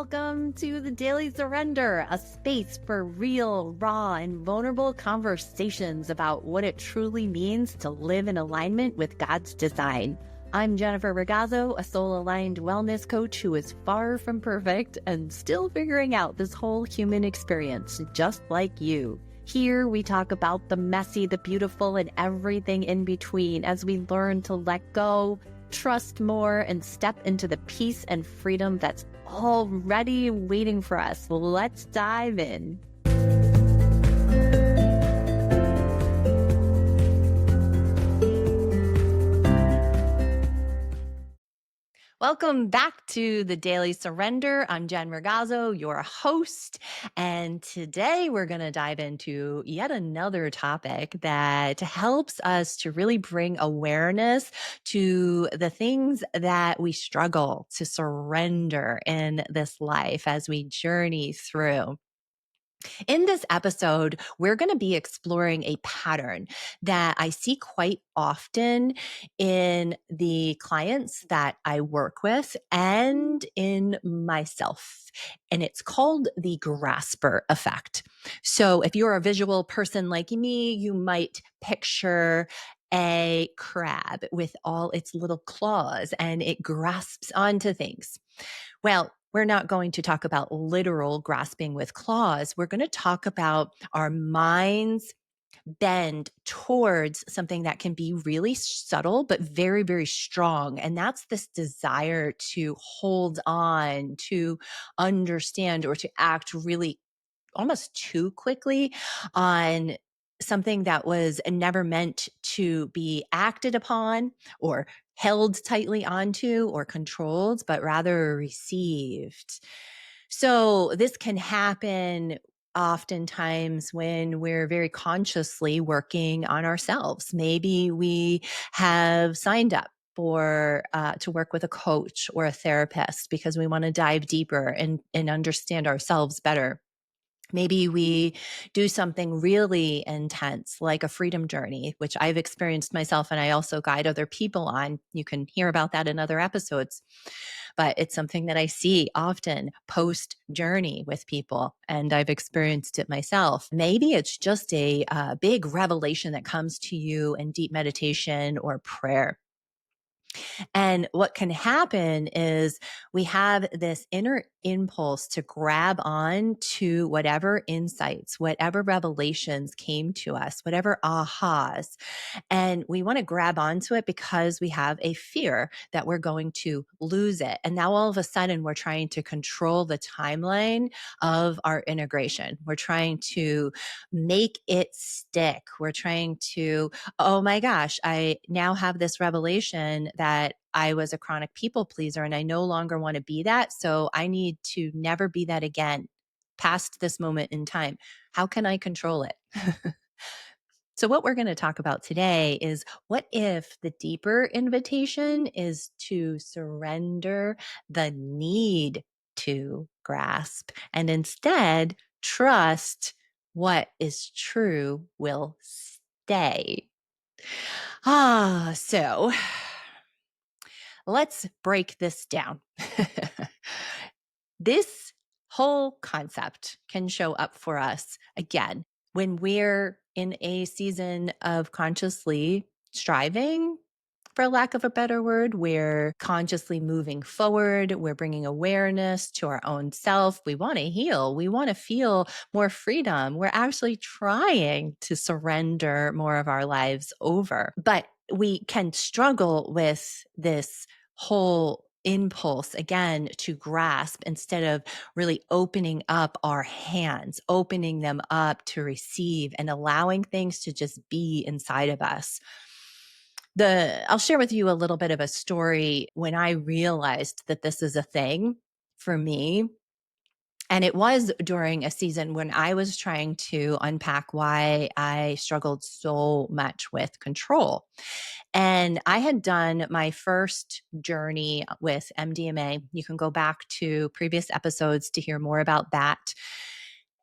welcome to the Daily Surrender, a space for real, raw, and vulnerable conversations about what it truly means to live in alignment with God's design. I'm Jennifer Ragazzo, a soul-aligned wellness coach who is far from perfect and still figuring out this whole human experience, just like you. Here we talk about the messy, the beautiful, and everything in between as we learn to let go, trust more, and step into the peace and freedom that's already waiting for us. Let's dive in. Welcome back to the Daily Surrender. I'm Jen Ragazzo, your host, and today we're going to dive into yet another topic that helps us to really bring awareness to the things that we struggle to surrender in this life as we journey through. In this episode, we're going to be exploring a pattern that I see quite often in the clients that I work with and in myself. And it's called the grasper effect. So if you're a visual person like me, you might picture a crab with all its little claws and it grasps onto things. Well, we're not going to talk about literal grasping with claws. We're going to talk about our minds bend towards something that can be really subtle, but very, very strong. And that's this desire to hold on, to understand, or to act really almost too quickly on something that was never meant to be acted upon or held tightly onto or controlled, but rather received. So this can happen oftentimes when we're very consciously working on ourselves. Maybe we have signed up for to work with a coach or a therapist because we want to dive deeper and understand ourselves better. Maybe we do something really intense, like a freedom journey, which I've experienced myself and I also guide other people on. You can hear about that in other episodes. But it's something that I see often post journey with people, and I've experienced it myself. Maybe it's just a big revelation that comes to you in deep meditation or prayer. And what can happen is we have this inner impulse to grab on to whatever insights, whatever revelations came to us, whatever ahas. And we want to grab onto it because we have a fear that we're going to lose it. And now all of a sudden we're trying to control the timeline of our integration. We're trying to make it stick. We're trying to, oh my gosh, I now have this revelation that I was a chronic people pleaser and I no longer want to be that. So I need to never be that again past this moment in time. How can I control it? So what we're going to talk about today is what if the deeper invitation is to surrender the need to grasp and instead trust what is true will stay. So let's break this down. This whole concept can show up for us again when we're in a season of consciously striving, for lack of a better word. We're consciously moving forward. We're bringing awareness to our own self. We want to heal. We want to feel more freedom. We're actually trying to surrender more of our lives over. But we can struggle with this whole impulse again to grasp instead of really opening up our hands, opening them up to receive and allowing things to just be inside of us. I'll share with you a little bit of a story when I realized that this is a thing for me. And it was during a season when I was trying to unpack why I struggled so much with control. And I had done my first journey with MDMA. You can go back to previous episodes to hear more about that.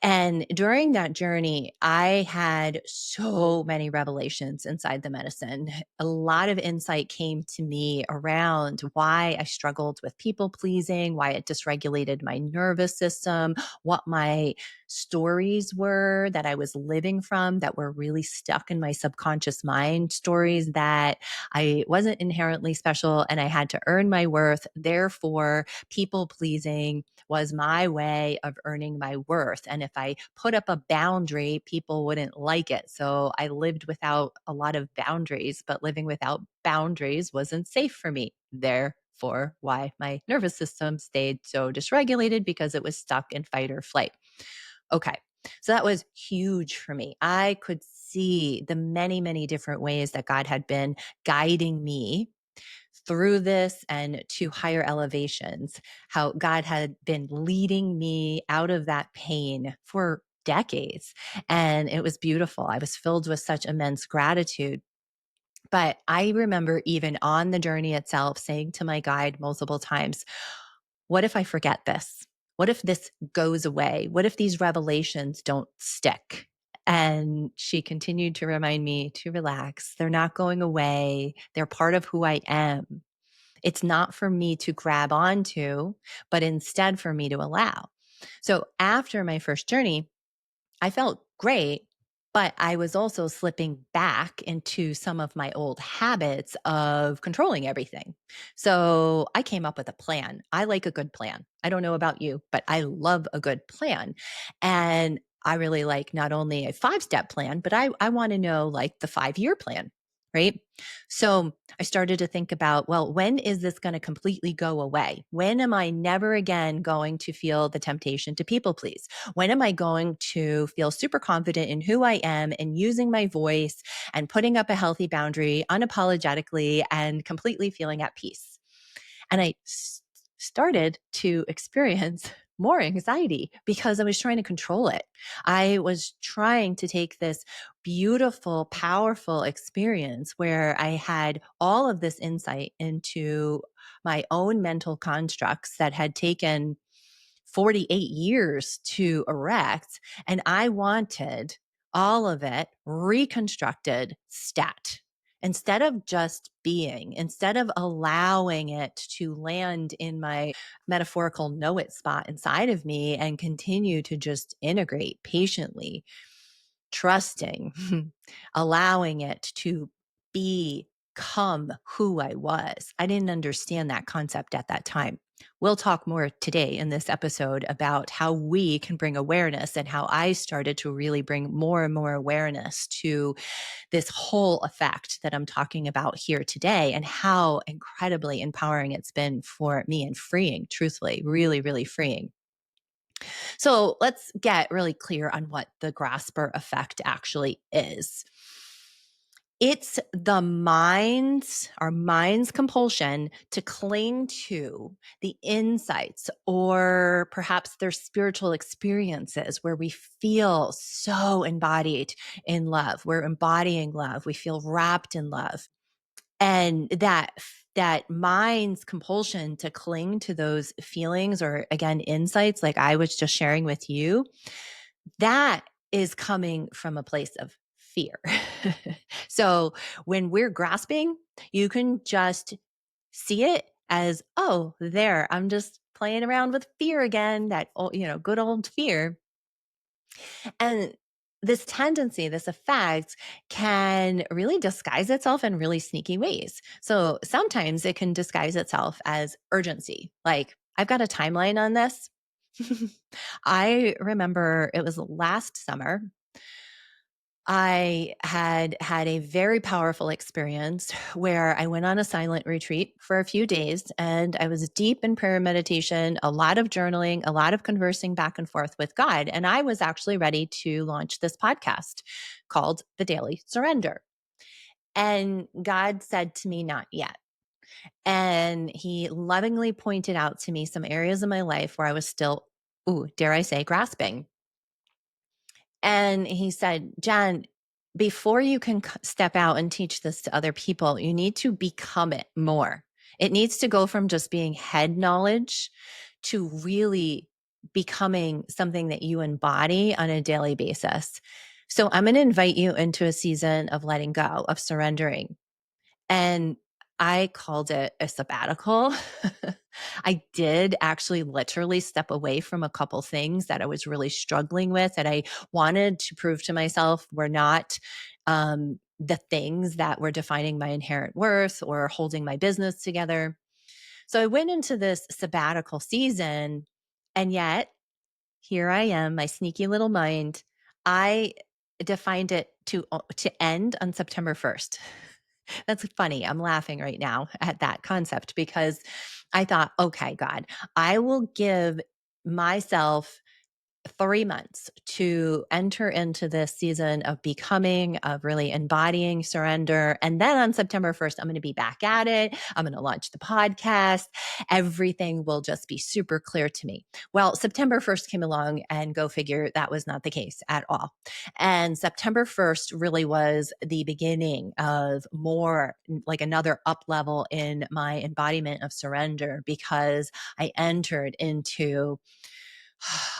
And during that journey, I had so many revelations inside the medicine. A lot of insight came to me around why I struggled with people pleasing, why it dysregulated my nervous system, what my stories were that I was living from that were really stuck in my subconscious mind, stories that I wasn't inherently special and I had to earn my worth. Therefore, people pleasing was my way of earning my worth. And if I put up a boundary, people wouldn't like it. So I lived without a lot of boundaries, but living without boundaries wasn't safe for me. Therefore, why my nervous system stayed so dysregulated because it was stuck in fight or flight. Okay. So that was huge for me. I could see the many, many different ways that God had been guiding me through this and to higher elevations, how God had been leading me out of that pain for decades. And it was beautiful. I was filled with such immense gratitude. But I remember even on the journey itself saying to my guide multiple times, what if I forget this? What if this goes away? What if these revelations don't stick? And she continued to remind me to relax. They're not going away. They're part of who I am. It's not for me to grab onto, but instead for me to allow. So after my first journey, I felt great, but I was also slipping back into some of my old habits of controlling everything. So I came up with a plan. I like a good plan. I don't know about you, but I love a good plan. And I really like not only a 5-step plan, but I want to know like the 5-year plan. Right. So I started to think about, well, when is this going to completely go away? When am I never again going to feel the temptation to people please? When am I going to feel super confident in who I am and using my voice and putting up a healthy boundary unapologetically and completely feeling at peace? And I started to experience more anxiety because I was trying to control it. I was trying to take this beautiful, powerful experience where I had all of this insight into my own mental constructs that had taken 48 years to erect. And I wanted all of it reconstructed stat. Instead of just being, instead of allowing it to land in my metaphorical know it spot inside of me and continue to just integrate patiently, trusting, allowing it to become who I was. I didn't understand that concept at that time. We'll talk more today in this episode about how we can bring awareness and how I started to really bring more and more awareness to this whole effect that I'm talking about here today and how incredibly empowering it's been for me and freeing, truthfully, really, really freeing. So let's get really clear on what the grasper effect actually is. It's our mind's compulsion to cling to the insights or perhaps their spiritual experiences where we feel so embodied in love. We're embodying love. We feel wrapped in love. And that mind's compulsion to cling to those feelings or again insights like I was just sharing with you, that is coming from a place of fear. So when we're grasping, you can just see it as, oh, there, I'm just playing around with fear again, that good old fear. And this tendency, this effect can really disguise itself in really sneaky ways. So sometimes it can disguise itself as urgency. Like, I've got a timeline on this. I remember it was last summer. I had had a very powerful experience where I went on a silent retreat for a few days and I was deep in prayer meditation, a lot of journaling, a lot of conversing back and forth with God. And I was actually ready to launch this podcast called The Daily Surrender. And God said to me, not yet. And he lovingly pointed out to me some areas of my life where I was still, ooh, dare I say, grasping. And he said, Jen, before you can step out and teach this to other people, you need to become it more. It needs to go from just being head knowledge to really becoming something that you embody on a daily basis. So I'm going to invite you into a season of letting go, of surrendering. And I called it a sabbatical. I did actually literally step away from a couple things that I was really struggling with, that I wanted to prove to myself were not the things that were defining my inherent worth or holding my business together. So I went into this sabbatical season, and yet here I am, my sneaky little mind. I defined it to end on September 1st. That's funny. I'm laughing right now at that concept because I thought, okay, God, I will give myself 3 months to enter into this season of becoming, of really embodying surrender. And then on September 1st, I'm going to be back at it. I'm going to launch the podcast. Everything will just be super clear to me. Well, September 1st came along, and go figure, that was not the case at all. And September 1st really was the beginning of more like another up level in my embodiment of surrender, because I entered into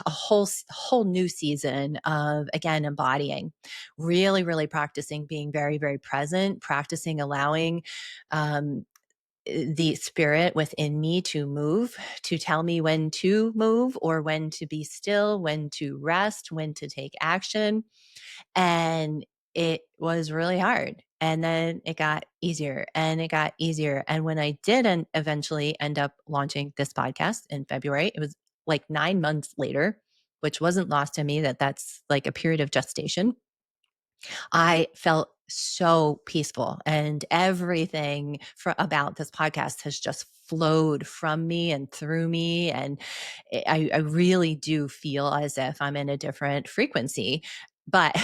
a whole new season of, again, embodying, really practicing being very, very present, practicing allowing um, the spirit within me to move, to tell me when to move or when to be still, when to rest, when to take action. And it was really hard. And then it got easier and it got easier. And when I did eventually end up launching this podcast in February, it was like 9 months later, which wasn't lost to me that that's like a period of gestation. I felt so peaceful, and everything about this podcast has just flowed from me and through me. And I really do feel as if I'm in a different frequency. But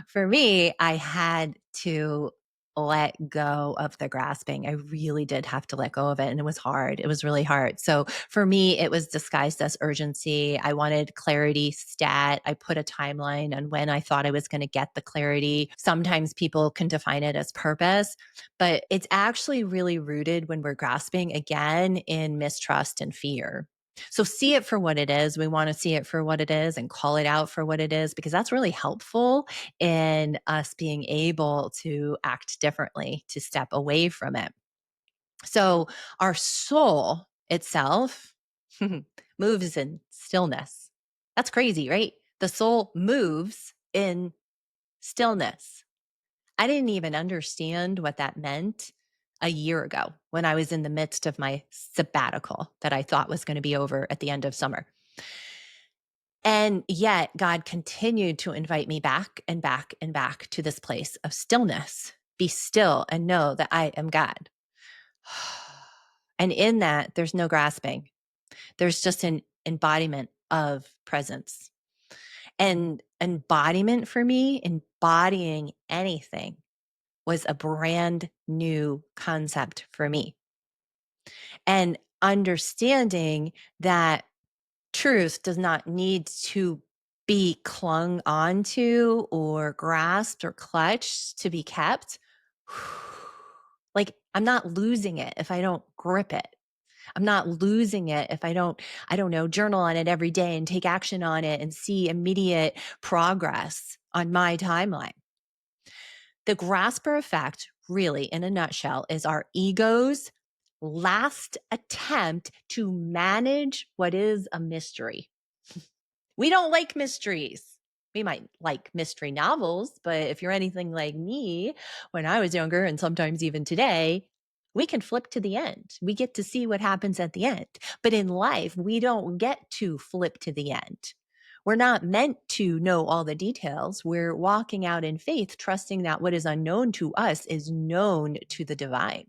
for me, I had to let go of the grasping. I really did have to let go of it. And it was hard. It was really hard. So for me, it was disguised as urgency. I wanted clarity stat. I put a timeline on when I thought I was going to get the clarity. Sometimes people can define it as purpose, but it's actually really rooted, when we're grasping, again, in mistrust and fear. So see it for what it is. We want to see it for what it is and call it out for what it is, because that's really helpful in us being able to act differently, to step away from it. So our soul itself moves in stillness. That's crazy, right? The soul moves in stillness. I didn't even understand what that meant a year ago, when I was in the midst of my sabbatical that I thought was going to be over at the end of summer. And yet God continued to invite me back and back and back to this place of stillness. Be still and know that I am God. And in that, there's no grasping. There's just an embodiment of presence. And embodiment for me, embodying anything, was a brand new concept for me. And understanding that truth does not need to be clung onto or grasped or clutched to be kept. Like, I'm not losing it if I don't grip it. I'm not losing it if I don't know, journal on it every day and take action on it and see immediate progress on my timeline. The grasper effect, really, in a nutshell, is our ego's last attempt to manage what is a mystery. We don't like mysteries. We might like mystery novels, but if you're anything like me, when I was younger, and sometimes even today, we can flip to the end. We get to see what happens at the end. But in life, we don't get to flip to the end. We're not meant to know all the details. We're walking out in faith, trusting that what is unknown to us is known to the divine.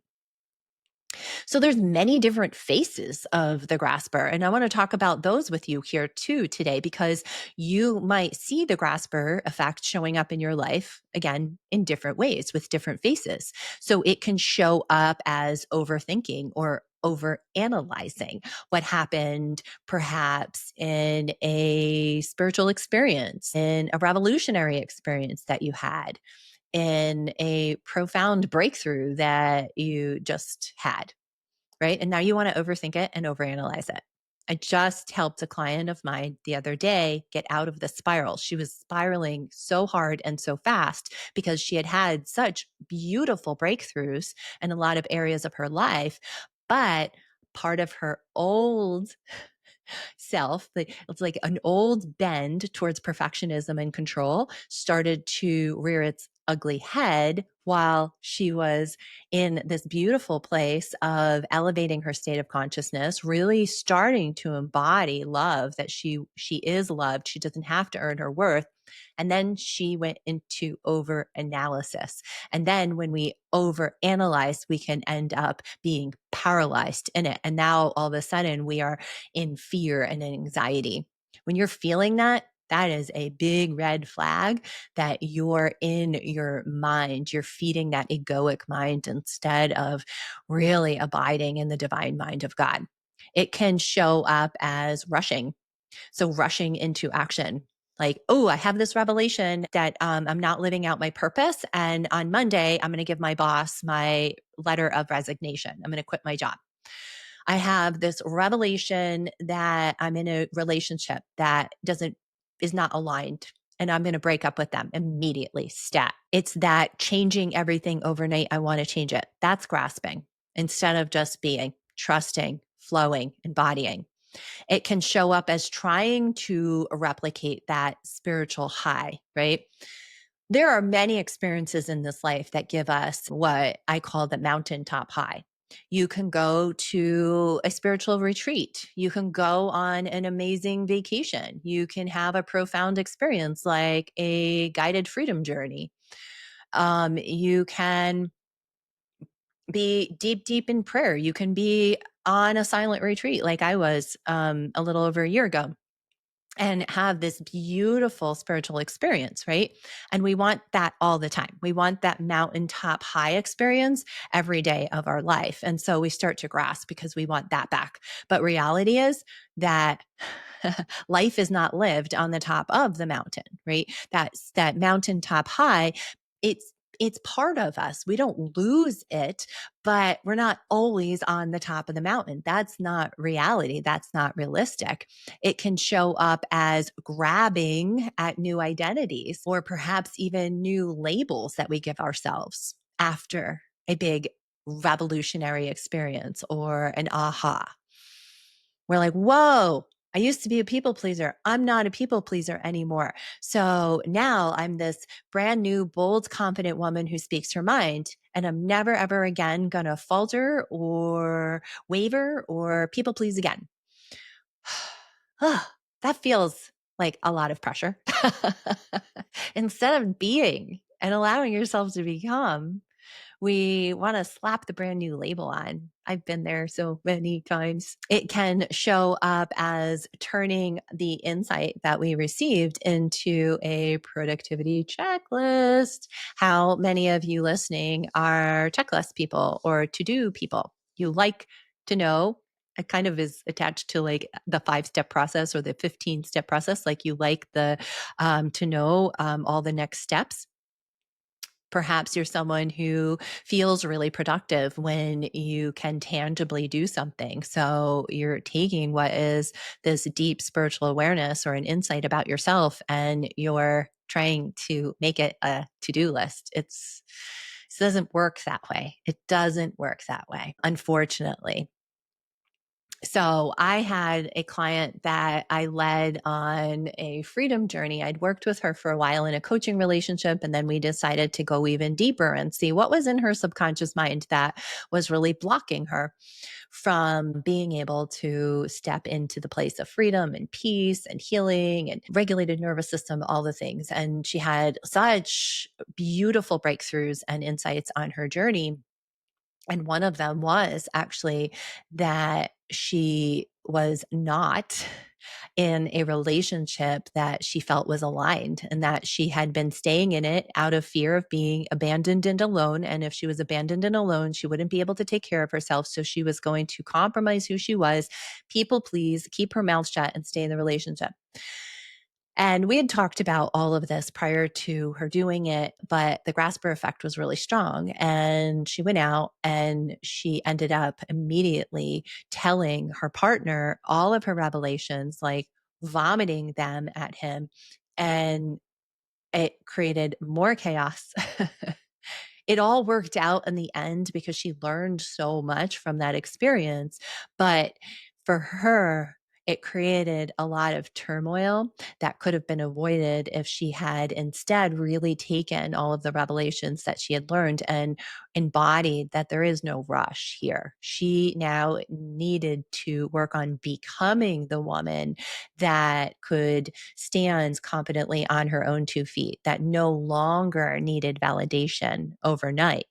So there's many different faces of the grasper, and I want to talk about those with you here too today, because you might see the grasper effect showing up in your life, again, in different ways with different faces. So it can show up as overthinking or over analyzing what happened, perhaps in a spiritual experience, in a revolutionary experience that you had, in a profound breakthrough that you just had, right? And now you want to overthink it and overanalyze it. I just helped a client of mine the other day get out of the spiral. She was spiraling so hard and so fast because she had had such beautiful breakthroughs in a lot of areas of her life. But part of her old self, it's like an old bend towards perfectionism and control started to rear its ugly head while she was in this beautiful place of elevating her state of consciousness, really starting to embody love, that she is loved, she doesn't have to earn her worth. And then she went into over analysis. And then when we over analyze, we can end up being paralyzed in it. And now all of a sudden we are in fear and anxiety. When you're feeling that, that is a big red flag that you're in your mind. You're feeding that egoic mind instead of really abiding in the divine mind of God. It can show up as rushing. So, rushing into action. Like, oh, I have this revelation that I'm not living out my purpose. And on Monday, I'm going to give my boss my letter of resignation. I'm going to quit my job. I have this revelation that I'm in a relationship that is not aligned, and I'm going to break up with them immediately. Stat. It's that changing everything overnight. I want to change it. That's grasping instead of just being, trusting, flowing, embodying. It can show up as trying to replicate that spiritual high, right? There are many experiences in this life that give us what I call the mountaintop high. You can go to a spiritual retreat. You can go on an amazing vacation. You can have a profound experience like a guided freedom journey. You can be deep, deep in prayer. You can be on a silent retreat like I was a little over a year ago and have this beautiful spiritual experience, right? And we want that all the time. We want that mountaintop high experience every day of our life. And so we start to grasp because we want that back. But reality is that life is not lived on the top of the mountain, right? That's that mountaintop high. It's it's part of us. We don't lose it, but we're not always on the top of the mountain. That's not reality. That's not realistic. It can show up as grabbing at new identities or perhaps even new labels that we give ourselves after a big revolutionary experience or an aha. We're like, whoa, I used to be a people pleaser. I'm not a people pleaser anymore. So now I'm this brand new, bold, confident woman who speaks her mind. And I'm never, ever again going to falter or waver or people please again. That feels like a lot of pressure. Instead of being and allowing yourself to become, we want to slap the brand new label on. I've been there so many times. It can show up as turning the insight that we received into a productivity checklist. How many of you listening are checklist people or to do people? You like to know. It kind of is attached to like the 5-step process or the 15-step process. Like you like the to know all the next steps. Perhaps you're someone who feels really productive when you can tangibly do something. So you're taking what is this deep spiritual awareness or an insight about yourself and you're trying to make it a to-do list. It doesn't work that way. It doesn't work that way, unfortunately. So I had a client that I led on a freedom journey. I'd worked with her for a while in a coaching relationship, and then we decided to go even deeper and see what was in her subconscious mind that was really blocking her from being able to step into the place of freedom and peace and healing and regulated nervous system, all the things. And she had such beautiful breakthroughs and insights on her journey. And one of them was actually that she was not in a relationship that she felt was aligned and that she had been staying in it out of fear of being abandoned and alone. And if she was abandoned and alone, she wouldn't be able to take care of herself. So she was going to compromise who she was, people please, keep her mouth shut, and stay in the relationship. And we had talked about all of this prior to her doing it, but the grasper effect was really strong. And she went out and she ended up immediately telling her partner all of her revelations, like vomiting them at him. And it created more chaos. It all worked out in the end because she learned so much from that experience. But for her, it created a lot of turmoil that could have been avoided if she had instead really taken all of the revelations that she had learned and embodied that there is no rush here. She now needed to work on becoming the woman that could stand confidently on her own 2 feet, that no longer needed validation overnight.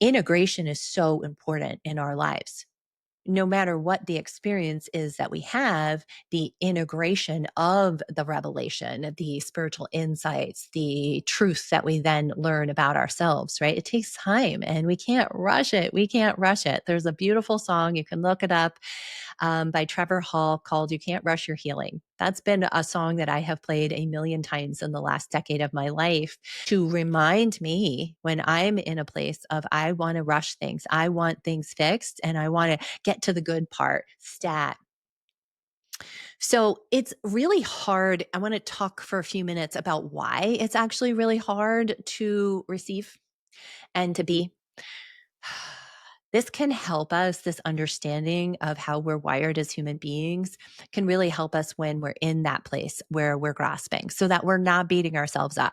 Integration is so important in our lives. No matter what the experience is that we have, the integration of the revelation, the spiritual insights, the truth that we then learn about ourselves, right? It takes time and we can't rush it. We can't rush it. There's a beautiful song, you can look it up, by Trevor Hall called You Can't Rush Your Healing. That's been a song that I have played a million times in the last decade of my life to remind me when I'm in a place of I want to rush things, I want things fixed, and I want to get to the good part, stat. So it's really hard. I want to talk for a few minutes about why it's actually really hard to receive and to be. This can help us, this understanding of how we're wired as human beings can really help us when we're in that place where we're grasping so that we're not beating ourselves up.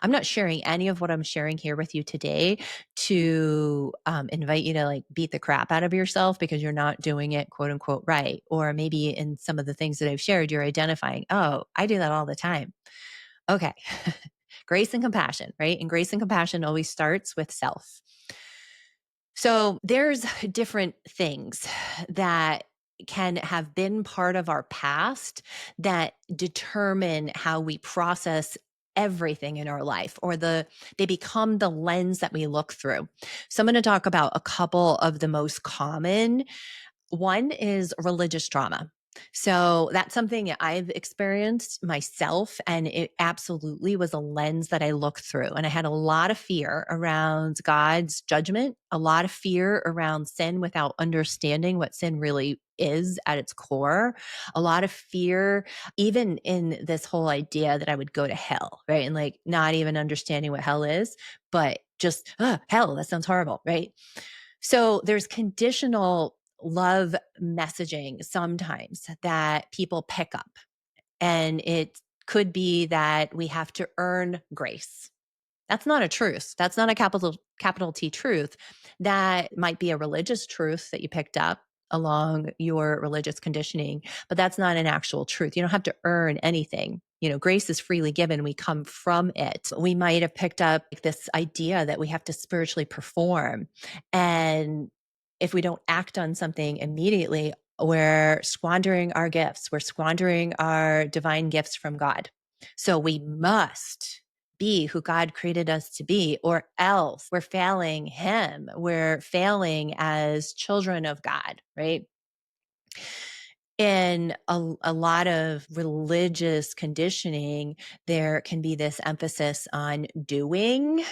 I'm not sharing any of what I'm sharing here with you today to invite you to like beat the crap out of yourself because you're not doing it quote unquote right. Or maybe in some of the things that I've shared, you're identifying, oh, I do that all the time. Okay. Grace and compassion, right? And grace and compassion always starts with self. So there's different things that can have been part of our past that determine how we process everything in our life or they become the lens that we look through. So I'm going to talk about a couple of the most common. One is religious trauma. So that's something I've experienced myself, and it absolutely was a lens that I looked through. And I had a lot of fear around God's judgment, a lot of fear around sin without understanding what sin really is at its core, a lot of fear, even in this whole idea that I would go to hell, right? And like not even understanding what hell is, but just, hell, that sounds horrible, right? So there's conditional love messaging sometimes that people pick up. And it could be that we have to earn grace. That's not a truth. That's not a capital T truth. That might be a religious truth that you picked up along your religious conditioning, but that's not an actual truth. You don't have to earn anything. You know, grace is freely given. We come from it. We might have picked up this idea that we have to spiritually perform. And if we don't act on something immediately, we're squandering our gifts. We're squandering our divine gifts from God. So we must be who God created us to be, or else we're failing Him. We're failing as children of God, right? In a lot of religious conditioning, there can be this emphasis on doing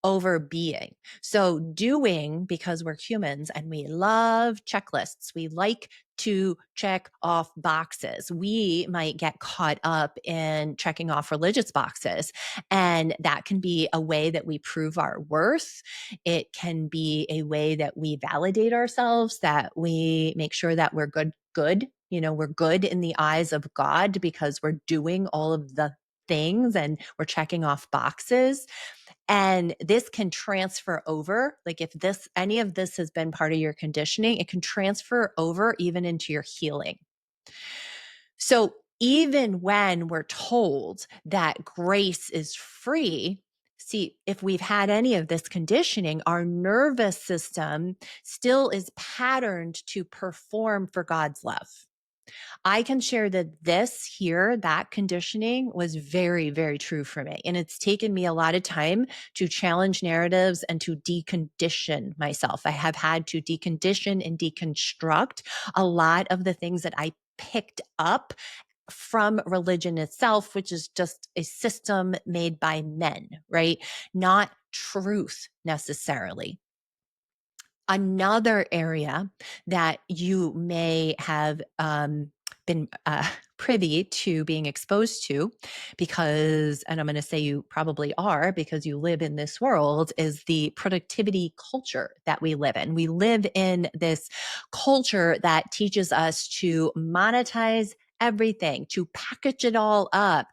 over being. So, doing because we're humans and we love checklists. We like to check off boxes. We might get caught up in checking off religious boxes. And that can be a way that we prove our worth. It can be a way that we validate ourselves, that we make sure that we're good. You know, we're good in the eyes of God because we're doing all of the things and we're checking off boxes. And this can transfer over. Like if any of this has been part of your conditioning, it can transfer over even into your healing. So even when we're told that grace is free, see, if we've had any of this conditioning, our nervous system still is patterned to perform for God's love. I can share that that conditioning was very, very true for me. And it's taken me a lot of time to challenge narratives and to decondition myself. I have had to decondition and deconstruct a lot of the things that I picked up from religion itself, which is just a system made by men, right? Not truth necessarily. Another area that you may have been privy to being exposed to, because, and I'm going to say you probably are because you live in this world, is the productivity culture that we live in. We live in this culture that teaches us to monetize everything, to package it all up,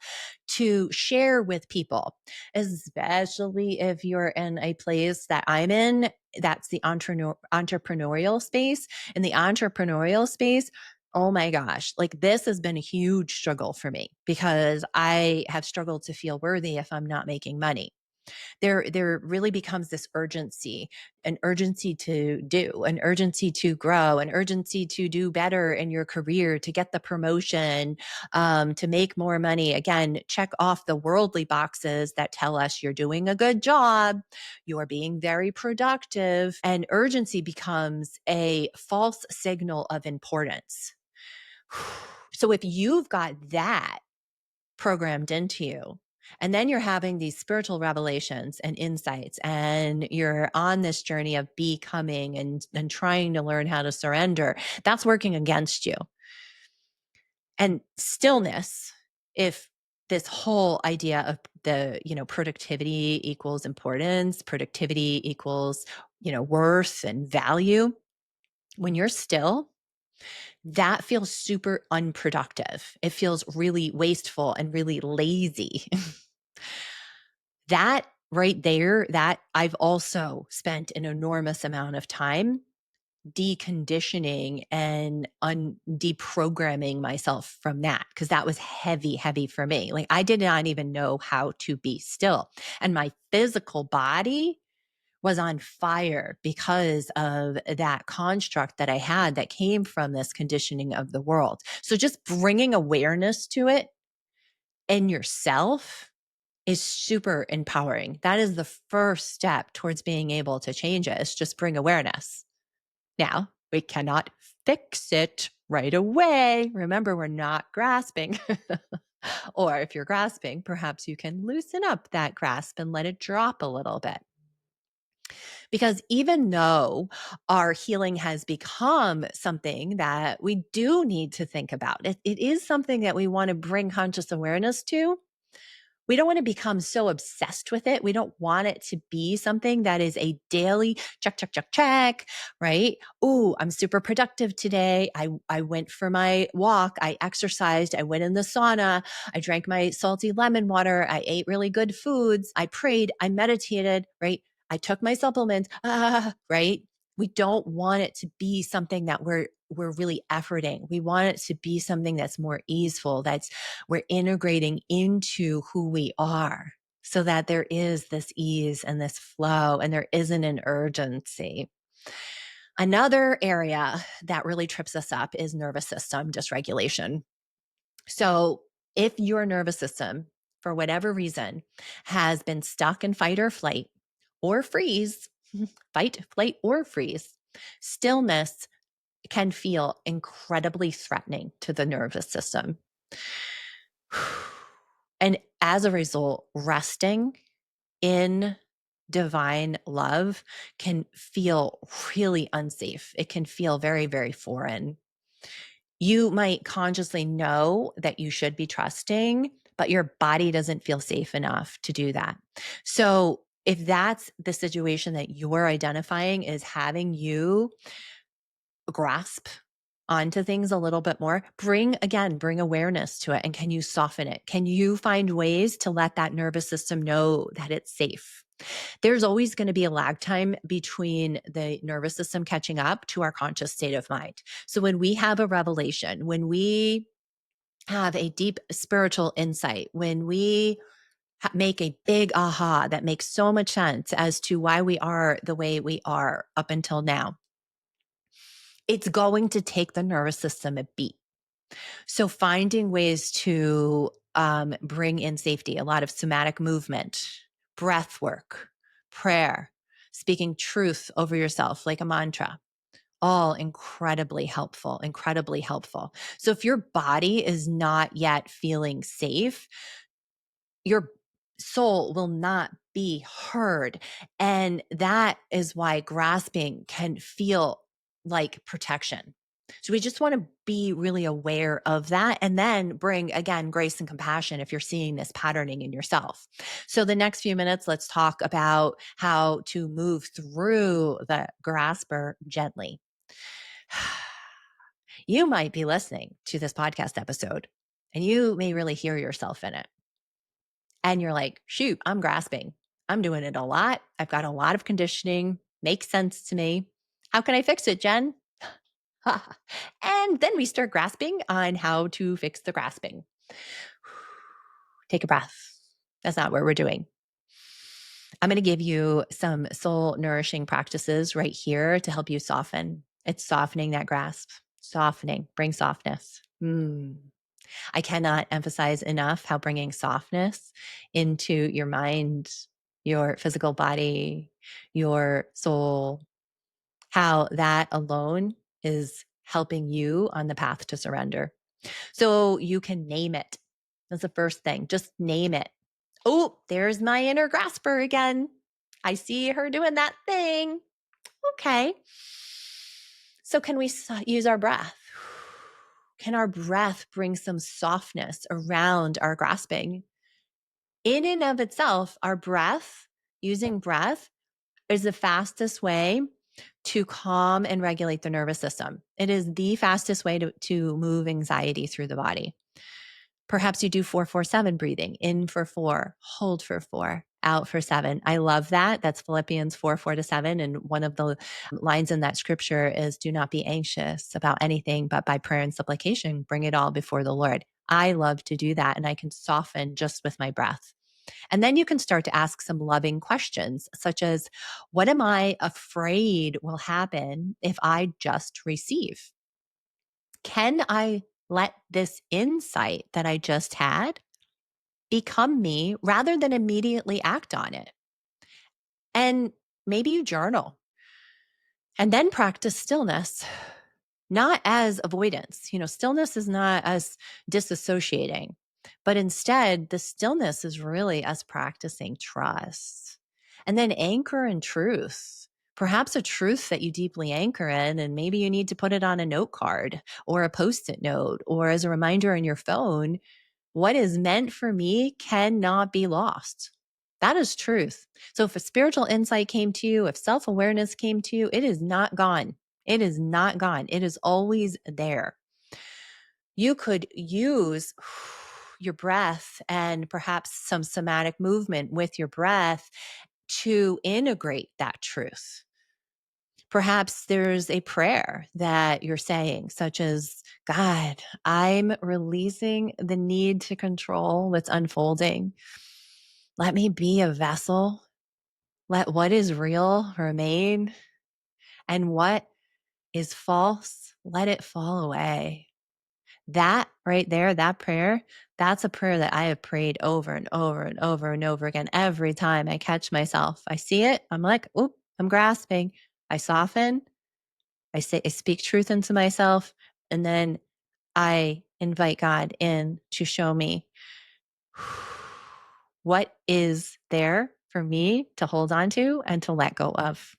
to share with people, especially if you're in a place that I'm in. That's the entrepreneurial space. In the entrepreneurial space, oh my gosh, like this has been a huge struggle for me because I have struggled to feel worthy if I'm not making money. There really becomes this urgency, an urgency to do, an urgency to grow, an urgency to do better in your career, to get the promotion, to make more money. Again, check off the worldly boxes that tell us you're doing a good job, you're being very productive, and urgency becomes a false signal of importance. So if you've got that programmed into you, and then you're having these spiritual revelations and insights, and you're on this journey of becoming and trying to learn how to surrender, that's working against you. And stillness, if this whole idea of the, productivity equals importance, productivity equals, worth and value, when you're still, that feels super unproductive. It feels really wasteful and really lazy. That right there, that I've also spent an enormous amount of time deconditioning and deprogramming myself from that, because that was heavy, heavy for me. Like I did not even know how to be still. And my physical body was on fire because of that construct that I had that came from this conditioning of the world. So just bringing awareness to it in yourself is super empowering. That is the first step towards being able to change it, is just bring awareness. Now, we cannot fix it right away. Remember, we're not grasping. Or if you're grasping, perhaps you can loosen up that grasp and let it drop a little bit. Because even though our healing has become something that we do need to think about, it is something that we want to bring conscious awareness to. We don't want to become so obsessed with it. We don't want it to be something that is a daily check, check, check, check, right? Oh, I'm super productive today. I went for my walk. I exercised. I went in the sauna. I drank my salty lemon water. I ate really good foods. I prayed. I meditated, right? I took my supplements, right? We don't want it to be something that we're really efforting. We want it to be something that's more easeful, that's we're integrating into who we are, so that there is this ease and this flow and there isn't an urgency. Another area that really trips us up is nervous system dysregulation. So if your nervous system, for whatever reason, has been stuck in fight or flight or freeze, fight, flight, or freeze, stillness can feel incredibly threatening to the nervous system. And as a result, resting in divine love can feel really unsafe. It can feel very, very foreign. You might consciously know that you should be trusting, but your body doesn't feel safe enough to do that. So if that's the situation that you're identifying is having you grasp onto things a little bit more, bring awareness to it. And can you soften it? Can you find ways to let that nervous system know that it's safe? There's always going to be a lag time between the nervous system catching up to our conscious state of mind. So when we have a revelation, when we have a deep spiritual insight, when we make a big aha that makes so much sense as to why we are the way we are up until now, it's going to take the nervous system a beat. So finding ways to bring in safety, a lot of somatic movement, breath work, prayer, speaking truth over yourself like a mantra. all incredibly helpful, incredibly helpful. So if your body is not yet feeling safe, your soul will not be heard. And that is why grasping can feel like protection. So we just want to be really aware of that and then bring, again, grace and compassion if you're seeing this patterning in yourself. So the next few minutes, let's talk about how to move through the grasper gently. You might be listening to this podcast episode and you may really hear yourself in it. And you're like, shoot, I'm grasping. I'm doing it a lot. I've got a lot of conditioning. Makes sense to me. How can I fix it, Jen? And then we start grasping on how to fix the grasping. Take a breath. That's not what we're doing. I'm going to give you some soul nourishing practices right here to help you soften. It's softening that grasp. Softening, bring softness. I cannot emphasize enough how bringing softness into your mind, your physical body, your soul, how that alone is helping you on the path to surrender. So you can name it. That's the first thing. Just name it. Oh, there's my inner grasper again. I see her doing that thing. Okay. So can we use our breath? Can our breath bring some softness around our grasping? In and of itself, our breath, using breath, is the fastest way to calm and regulate the nervous system. It is the fastest way to move anxiety through the body. Perhaps you do 4-4-7 breathing, in for 4, hold for 4, out for 7. I love that. That's Philippians 4:4-7. And one of the lines in that scripture is, do not be anxious about anything, but by prayer and supplication, bring it all before the Lord. I love to do that. And I can soften just with my breath. And then you can start to ask some loving questions, such as, what am I afraid will happen if I just receive? Can I let this insight that I just had become me rather than immediately act on it? And maybe you journal and then practice stillness, not as avoidance. Stillness is not us disassociating, but instead, the stillness is really us practicing trust. And then anchor in truth, perhaps a truth that you deeply anchor in, and maybe you need to put it on a note card or a post it note or as a reminder on your phone. What is meant for me cannot be lost. That is truth. So if a spiritual insight came to you, if self awareness came to you, it is not gone. It is not gone. It is always there. You could use your breath and perhaps some somatic movement with your breath to integrate that truth. Perhaps there's a prayer that you're saying, such as, God, I'm releasing the need to control what's unfolding. Let me be a vessel. Let what is real remain. And what is false, let it fall away. That right there, that prayer, that's a prayer that I have prayed over and over and over and over again. Every time I catch myself, I see it. I'm like, oop, I'm grasping. I soften. I speak truth into myself. And then I invite God in to show me what is there for me to hold on to and to let go of.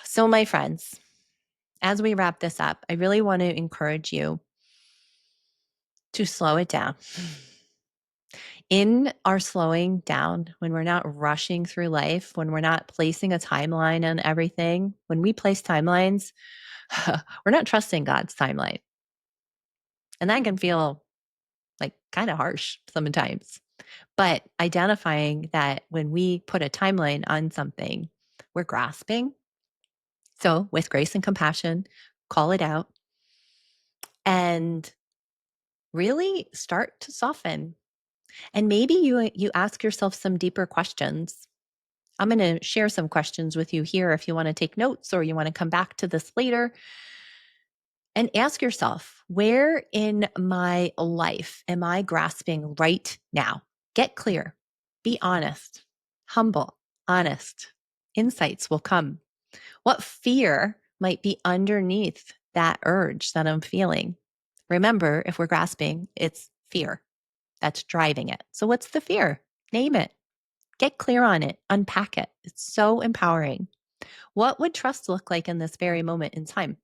So, my friends, as we wrap this up, I really want to encourage you to slow it down. In our slowing down, when we're not rushing through life, when we're not placing a timeline on everything, when we place timelines, we're not trusting God's timeline. And that can feel like kind of harsh sometimes. But identifying that when we put a timeline on something, we're grasping. So, with grace and compassion, call it out and really start to soften. And maybe you ask yourself some deeper questions. I'm going to share some questions with you here if you want to take notes or you want to come back to this later. And ask yourself, where in my life am I grasping right now? Get clear, be honest, humble, honest. Insights will come. What fear might be underneath that urge that I'm feeling? Remember, if we're grasping, it's fear that's driving it. So, what's the fear? Name it, get clear on it, unpack it. It's so empowering. What would trust look like in this very moment in time?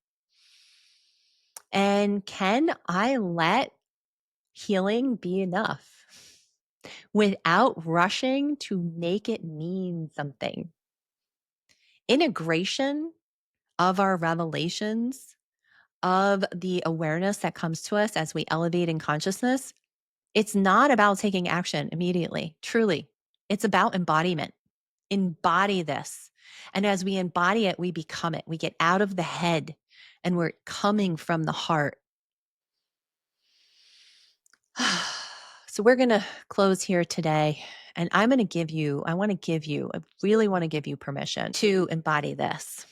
And can I let healing be enough without rushing to make it mean something? Integration of our revelations, of the awareness that comes to us as we elevate in consciousness, it's not about taking action immediately, truly. It's about embodiment. Embody this. And as we embody it, we become it. We get out of the head and we're coming from the heart. So we're going to close here today. And I want to give you, I really want to give you permission to embody this.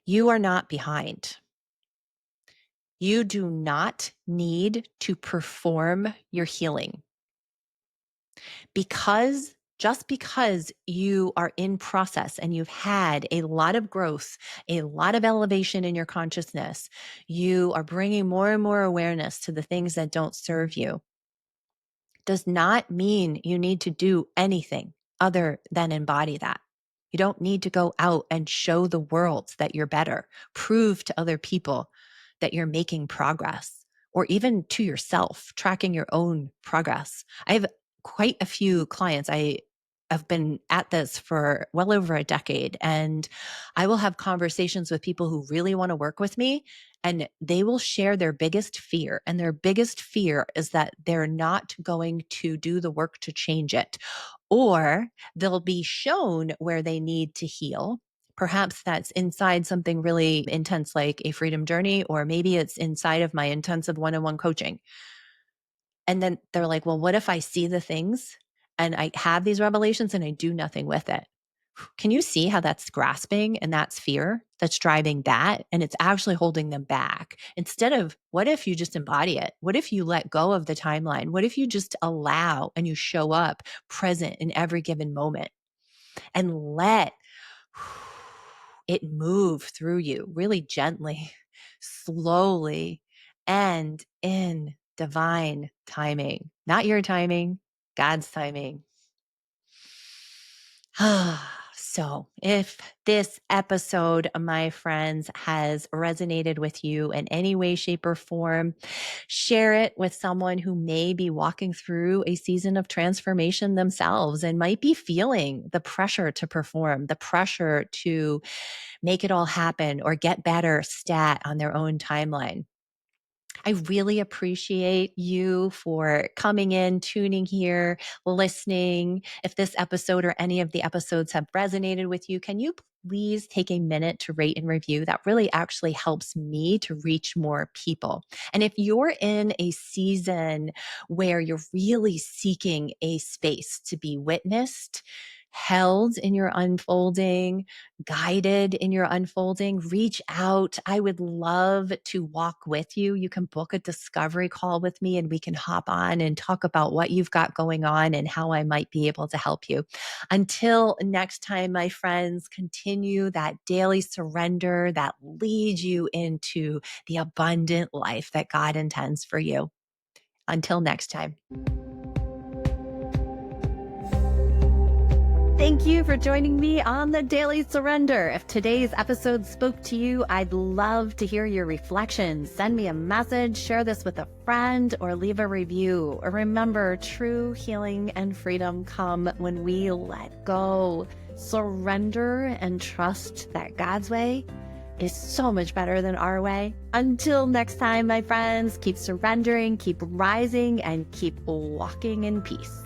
You are not behind. You do not need to perform your healing. Just because you are in process and you've had a lot of growth, a lot of elevation in your consciousness, you are bringing more and more awareness to the things that don't serve you, does not mean you need to do anything other than embody that. You don't need to go out and show the world that you're better, prove to other people that you're making progress, or even to yourself, tracking your own progress. I have quite a few clients. I have been at this for well over a decade, and I will have conversations with people who really want to work with me, and they will share their biggest fear. And their biggest fear is that they're not going to do the work to change it, or they'll be shown where they need to heal. Perhaps that's inside something really intense like a freedom journey, or maybe it's inside of my intensive one-on-one coaching. And then they're like, well, what if I see the things and I have these revelations and I do nothing with it? Can you see how that's grasping and that's fear that's driving that? And it's actually holding them back. Instead of, what if you just embody it? What if you let go of the timeline? What if you just allow and you show up present in every given moment and let it move through you really gently, slowly, and in divine timing, not your timing, God's timing. So, if this episode, my friends, has resonated with you in any way, shape, or form, share it with someone who may be walking through a season of transformation themselves and might be feeling the pressure to perform, the pressure to make it all happen or get better stat on their own timeline. I really appreciate you for coming in, tuning here, listening. If this episode or any of the episodes have resonated with you, can you please take a minute to rate and review? That really actually helps me to reach more people. And if you're in a season where you're really seeking a space to be witnessed, held in your unfolding, guided in your unfolding, reach out. I would love to walk with you. You can book a discovery call with me and we can hop on and talk about what you've got going on and how I might be able to help you. Until next time, my friends, continue that daily surrender that leads you into the abundant life that God intends for you. Until next time. Thank you for joining me on the Daily Surrender. If today's episode spoke to you, I'd love to hear your reflections. Send me a message, share this with a friend, or leave a review. Remember, true healing and freedom come when we let go, surrender, and trust that God's way is so much better than our way. Until next time, my friends, keep surrendering, keep rising, and keep walking in peace.